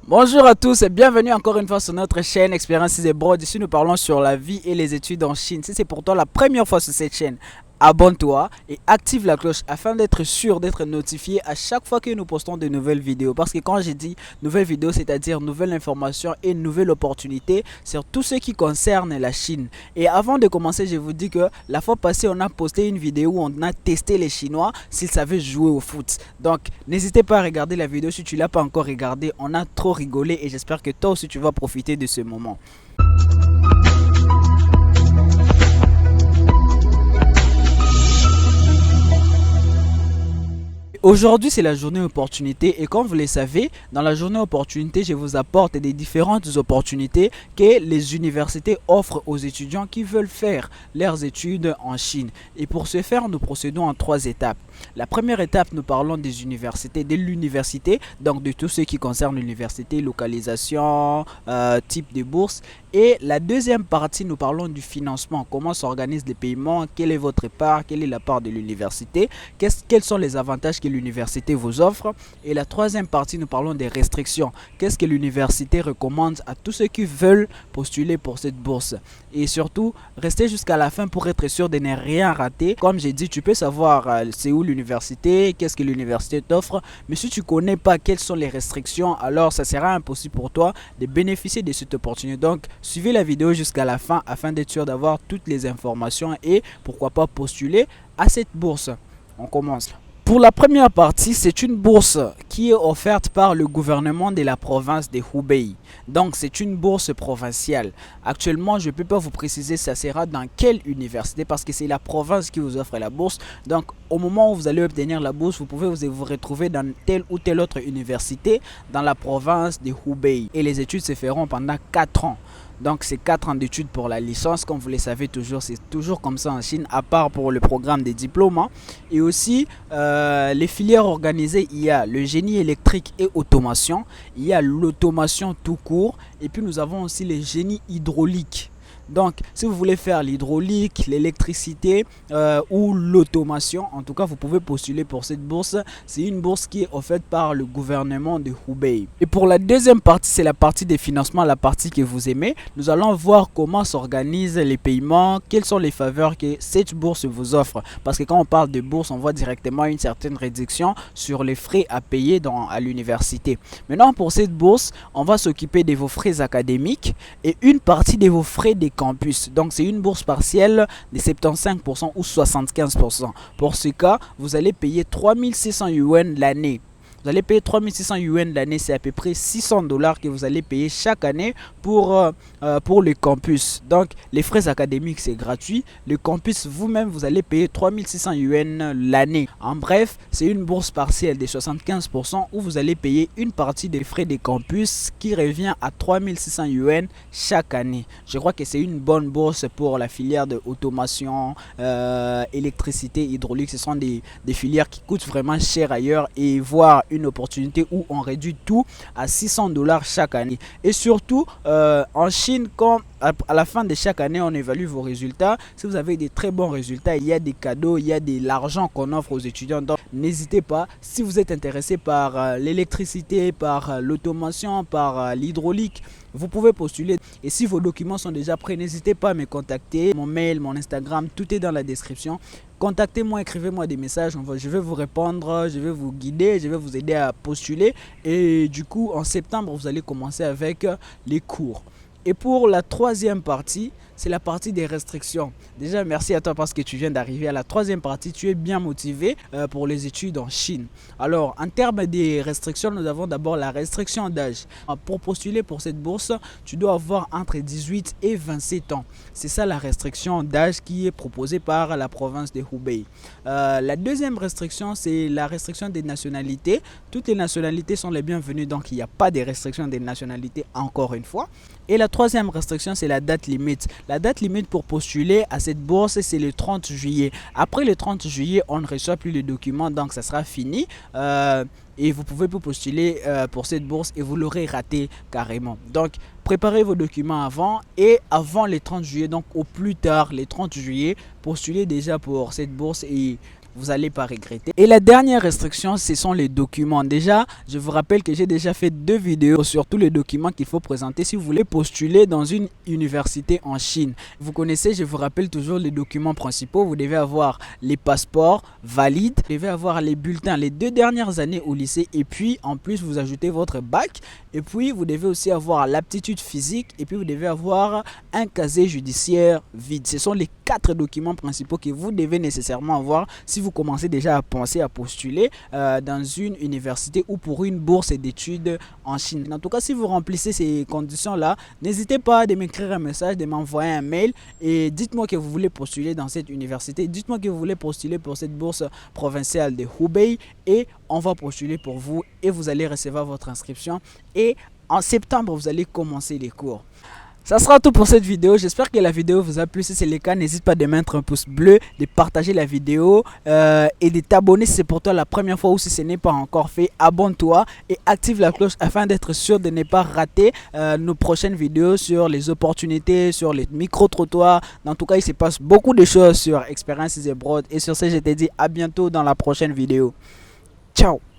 Bonjour à tous et bienvenue encore une fois sur notre chaîne Expérience et Broad. Ici nous parlons sur la vie et les études en Chine. Si c'est pour toi la première fois sur cette chaîne, abonne-toi et active la cloche afin d'être sûr d'être notifié à chaque fois que nous postons de nouvelles vidéos. Parce que quand j'ai dit nouvelles vidéos, c'est-à-dire nouvelles informations et nouvelles opportunités sur tout ce qui concerne la Chine. Et avant de commencer, je vous dis que la fois passée, on a posté une vidéo où on a testé les Chinois s'ils savaient jouer au foot. Donc, n'hésitez pas à regarder la vidéo si tu ne l'as pas encore regardée. On a trop rigolé et j'espère que toi aussi tu vas profiter de ce moment. Aujourd'hui, c'est la journée opportunité et comme vous le savez, dans la journée opportunité, je vous apporte des différentes opportunités que les universités offrent aux étudiants qui veulent faire leurs études en Chine. Et pour ce faire, nous procédons en 3 étapes. La première étape, nous parlons des universités, de l'université, donc de tout ce qui concerne l'université, localisation, type de bourse. Et la deuxième partie, nous parlons du financement, comment s'organisent les paiements, quelle est votre part, quelle est la part de l'université, quels sont les avantages que l'université vous offre. Et la troisième partie, nous parlons des restrictions, qu'est-ce que l'université recommande à tous ceux qui veulent postuler pour cette bourse. Et surtout, restez jusqu'à la fin pour être sûr de ne rien rater. Comme j'ai dit, tu peux savoir c'est où l'université, qu'est-ce que l'université t'offre, mais si tu ne connais pas quelles sont les restrictions, alors ça sera impossible pour toi de bénéficier de cette opportunité. Donc, suivez la vidéo jusqu'à la fin afin d'être sûr d'avoir toutes les informations et pourquoi pas postuler à cette bourse. On commence. Pour la première partie, c'est une bourse qui est offerte par le gouvernement de la province de Hubei. Donc, c'est une bourse provinciale. Actuellement, je ne peux pas vous préciser ça sera dans quelle université parce que c'est la province qui vous offre la bourse. Donc, au moment où vous allez obtenir la bourse, vous pouvez vous retrouver dans telle ou telle autre université dans la province de Hubei. Et les études se feront pendant 4 ans. Donc c'est 4 ans d'études pour la licence, comme vous le savez toujours, c'est toujours comme ça en Chine, à part pour le programme des diplômes. Et aussi, les filières organisées, il y a le génie électrique et automation, il y a l'automation tout court, et puis nous avons aussi les génies hydrauliques. Donc, si vous voulez faire l'hydraulique, l'électricité ou l'automation, en tout cas, vous pouvez postuler pour cette bourse. C'est une bourse qui est offerte par le gouvernement de Hubei. Et pour la deuxième partie, c'est la partie des financements, la partie que vous aimez. Nous allons voir comment s'organisent les paiements, quelles sont les faveurs que cette bourse vous offre. Parce que quand on parle de bourse, on voit directement une certaine réduction sur les frais à payer à l'université. Maintenant, pour cette bourse, on va s'occuper de vos frais académiques et une partie de vos frais de campus. Donc c'est une bourse partielle de 75% ou 75%. Pour ce cas, vous allez payer 3600 yuan l'année. Vous allez payer 3600 yuan l'année, c'est à peu près 600 dollars que vous allez payer chaque année pour le campus. Donc les frais académiques c'est gratuit. Le campus vous-même vous allez payer 3600 yuan l'année. En bref, c'est une bourse partielle de 75% où vous allez payer une partie des frais des campus qui revient à 3600 yuan chaque année. Je crois que c'est une bonne bourse pour la filière de automation, électricité, hydraulique. Ce sont des filières qui coûtent vraiment cher ailleurs et voir une opportunité où on réduit tout à 600 dollars chaque année. Et surtout, en Chine, quand à la fin de chaque année, on évalue vos résultats. Si vous avez des très bons résultats, il y a des cadeaux, il y a de l'argent qu'on offre aux étudiants. Donc, n'hésitez pas, si vous êtes intéressé par l'électricité, par l'automation, par l'hydraulique, vous pouvez postuler. Et si vos documents sont déjà prêts, n'hésitez pas à me contacter. Mon mail, mon Instagram, tout est dans la description. Contactez-moi, écrivez-moi des messages, je vais vous répondre, je vais vous guider, je vais vous aider à postuler. Et du coup, en septembre, vous allez commencer avec les cours. Et pour la troisième partie, c'est la partie des restrictions. Déjà, merci à toi parce que tu viens d'arriver à la troisième partie. Tu es bien motivé pour les études en Chine. Alors, en termes des restrictions, nous avons d'abord la restriction d'âge. Pour postuler pour cette bourse, tu dois avoir entre 18 et 27 ans. C'est ça la restriction d'âge qui est proposée par la province de Hubei. La deuxième restriction, c'est la restriction des nationalités. Toutes les nationalités sont les bienvenues, donc il n'y a pas de restriction des nationalités encore une fois. Et la troisième restriction, c'est la date limite. La date limite pour postuler à cette bourse, c'est le 30 juillet. Après le 30 juillet, on ne reçoit plus les documents, donc ça sera fini. Et vous pouvez plus postuler pour cette bourse et vous l'aurez raté carrément. Donc, préparez vos documents avant et avant les 30 juillet, donc au plus tard les 30 juillet, postulez déjà pour cette bourse et vous n'allez pas regretter. Et la dernière restriction, ce sont les documents. Déjà, je vous rappelle que j'ai déjà fait 2 vidéos sur tous les documents qu'il faut présenter si vous voulez postuler dans une université en Chine. Vous connaissez, je vous rappelle toujours les documents principaux. Vous devez avoir les passeports valides, vous devez avoir les bulletins les 2 dernières années au lycée, et puis en plus vous ajoutez votre bac, et puis vous devez aussi avoir l'aptitude physique, et puis vous devez avoir un casier judiciaire vide. Ce sont les 4 documents principaux que vous devez nécessairement avoir si vous commencez déjà à penser à postuler dans une université ou pour une bourse d'études en Chine. En tout cas, si vous remplissez ces conditions là, n'hésitez pas à m'écrire un message, de m'envoyer un mail et dites-moi que vous voulez postuler dans cette université, dites-moi que vous voulez postuler pour cette bourse provinciale de Hubei, et on va postuler pour vous et vous allez recevoir votre inscription, et en septembre vous allez commencer les cours. Ça sera tout pour cette vidéo. J'espère que la vidéo vous a plu. Si c'est le cas, n'hésite pas de mettre un pouce bleu, de partager la vidéo et de t'abonner si c'est pour toi la première fois, ou si ce n'est pas encore fait, abonne-toi et active la cloche afin d'être sûr de ne pas rater nos prochaines vidéos sur les opportunités, sur les micro-trottoirs. En tout cas, il se passe beaucoup de choses sur Experiences Abroad. Et sur ce, je te dis à bientôt dans la prochaine vidéo. Ciao!